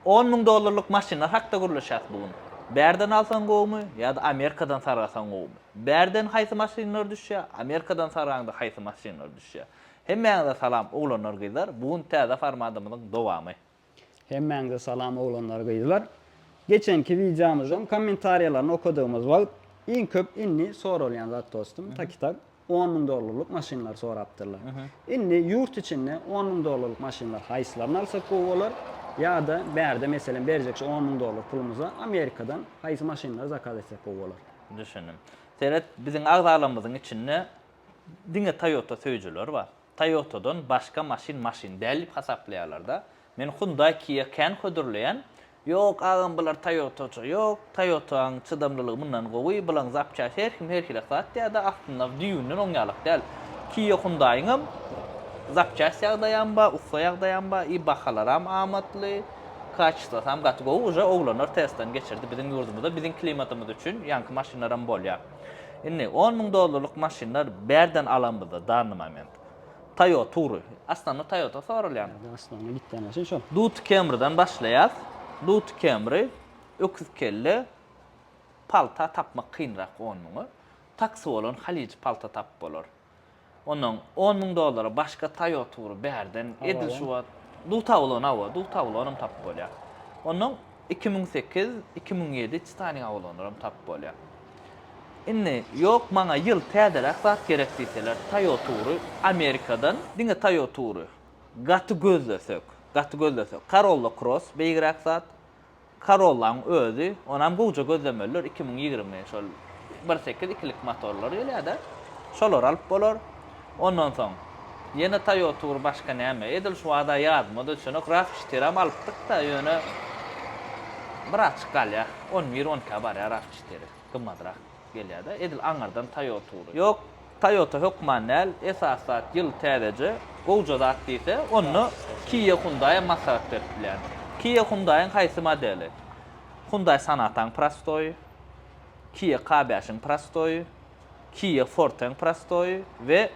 $10.000 maşinlar hakda guruluşat bugün. Berden alsan goğumu ya da Amerikadan sargasan goğumu. Berden haýsy maşinlar düşýär, Amerikadan sarganda haýsy maşinlar düşýär. Hemmeňize salam oglanlar gyzlar. Bugün täze formatymyzyň dowamy. Hemmeňize salam oglanlar gyzlar. Geçenki videomuzdan kommentariýalaryny okuduğumuz wagt iň köp inni sorulýan zat dostum. Tak-tak $10.000 maşinlar sorapdyrlar. Inni yurt içinde $10.000 maşinlar haýsylaryny alsak bolar ya da berde meselen berjek $10.000 pulumuza Amerikadan haýsy maşinlar zakaz etsek bolar. Düşünün. Seret bizim agzalymyzyň içinde diňe Toyota söýüjüler bar. Toyota'dan başka maşin däl hasaplaýarlar da. Men Hyundai Kia Can hödürleýän yok ağam bular Toyota, yok Toyota'ň çydamlylygy mundan gowy bilen zapça her kile sat ya da aslında düýünden oňalyk däl. Kia Hyundai'ňam zapça ýagdaýamba, ufa ýagdaýamba, bahalaram amatly. Kaçsam gatı gowy уже oglanlar testden geçirdi bizim ýurdumyzda, bizim klimatymyz üçin ýanky maşinlaram bolýar. Indi $10.000 maşinlar berden alanmyzda danymament. Toyota Turu. Aslında Toyota sorulýan. Aslında gitden maşin şol. Dut Camry'dan başlaýar. Dut Camry öküz kelle palta tapmak kynrak onuňy. Taksi bolan Halij palta tap bolar. Onuň $10.000 başka Toyota Turu berden edil şu Dut awlanam tap bolýar. Onuň 2008-2007 çytany awlanlaram tap bolýar. Inni yok maňa ýyl täderek zat gerek diýseler Toyota Turu Amerikadan diňe Toyota Turu gaty gözlesek. Corolla Cross beýgirek zat. Corolla'ň özü onam goýja gözlemeler 2020 şol 1.8-2lik motorlar ýa-da şolar alyp bolar. Ondan soň ýene Toyota Turu başka näme? Edil şu ada ýazmady üçin rafçyram alypdyk da ýöne bir açyk galýa 11-10 bar rafçyry gymmadrak gelýär da edil aňardan Toyota Turu. Yok Toyota hökmannäl esasat ýyl täzece goýja zat diýse onu Kia Hyundai maslahat beripler. Kia Hyundai'ň haýsy modeli? Hyundai Sonata'ň prostoy, Kia KB5'in prostoy, Kia Forte'ň prostoy we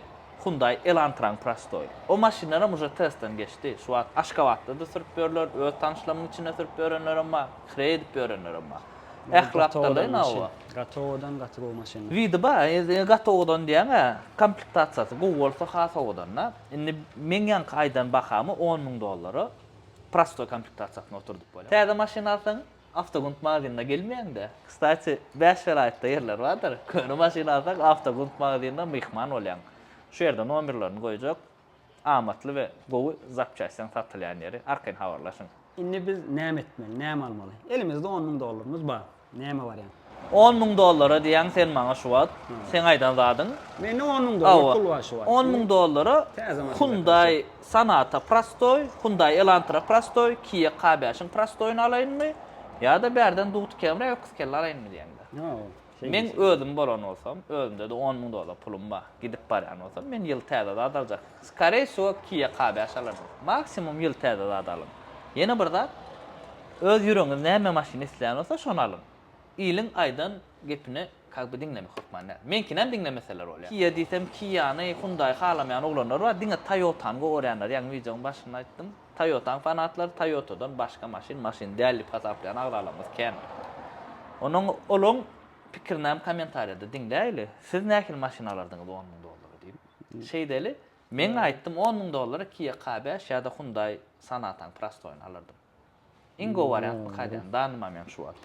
Hyundai Elantra'ň prostoy. O maşinlaram уже testden geçdi. Şu wagt Aşgabatda da sürüp berler, öz tanışlarymyň içinde sürüp berenlerim bar, kredit berenlerim bar. Ählatda da näwa? Gatowadan gatyr maşinlar. Widi ba, gatowadan diýene komplektasiýasy bu bolsa hasawadan da. Indi men ýanky aýdan bahamy $10.000 prostoy komplektasiýasyna oturdup bolýar. Täze maşina alsaň Автогунд магазинine gelmeýäň-de. Kstaty, 5 şeraýatda ýerler bardyr. Köni maşina alsaň Автогунд magazinine mehman bolýan. Şu ýerde nomerlerini goýjak. Amatly we gowy zapçaýsan satylýan ýeri arkaň habarlaşyň. Indi biz näme etmeli, näme almaly? Elimizde $10.000 bar. Näme bar ýani? $10.000 diýen sen maňa şu wagt, sen aýdan zadyň. Meni $10.000 pul var şu wagt. $10.000 Hyundai Sonata prostoy, Hyundai Elantra prostoy, Kia KB5'in prostoyuny alaýynmy? Ya da berden Dut Camry öküz kelle alaýynmy diýende. Men özüm bolan bolsam, özümde de $10.000 pulum bar. Gidip barýan bolsam, men ýyl täze zat aljak. Skare şu Kia KB5 alarym. Maksimum ýyl täze zat alym. Ýene bir zat öz ýüregiňiz näme maşina isleýän bolsa şonu alın. Ýylyň aýdan gepini kakby diňlemek hukmanlar. Menkinem diňlemeseler bolýar. Kia diýsem Kia'ny Hyundai halamyan oglanlar bar. Diňe Toyota'ny gorýanlar. Ýa-ni videoň başynda aýtdym. Toyota'ň fanatlar Toyota'dan başka maşin däli hasaplayan agzalamyz Can. Onuň pikirnäm kommentariýada diňläýli. Siz näkil maşina alardyňyz $10.000 diýip. Şeýdeli, men aýtdym $10.000 Kia KB5 ýa-da Hyundai Sonata'ň prostoyuny alardym. Ingo wariant hakdan danymam men şu wagt.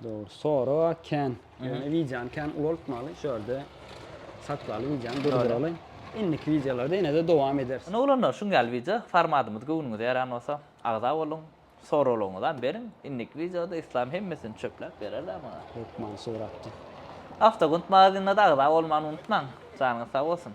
Doğru. Sonra Can. Yani videon Can ulutmaly. Şöyle saklaly videony durduraly. Indiki videolarda ýene de dowam edersin. Olanlar şun gal video formatymyz göwnüňize ýaran bolsa agza bolun. Sorulaňyzdan berin. Indiki videoda islam hemmesini çöplep bererler maňa. Hukman suratda. Автогунд magazinine da agza bolmany unutmaň. Sanyňyz sag bolsun.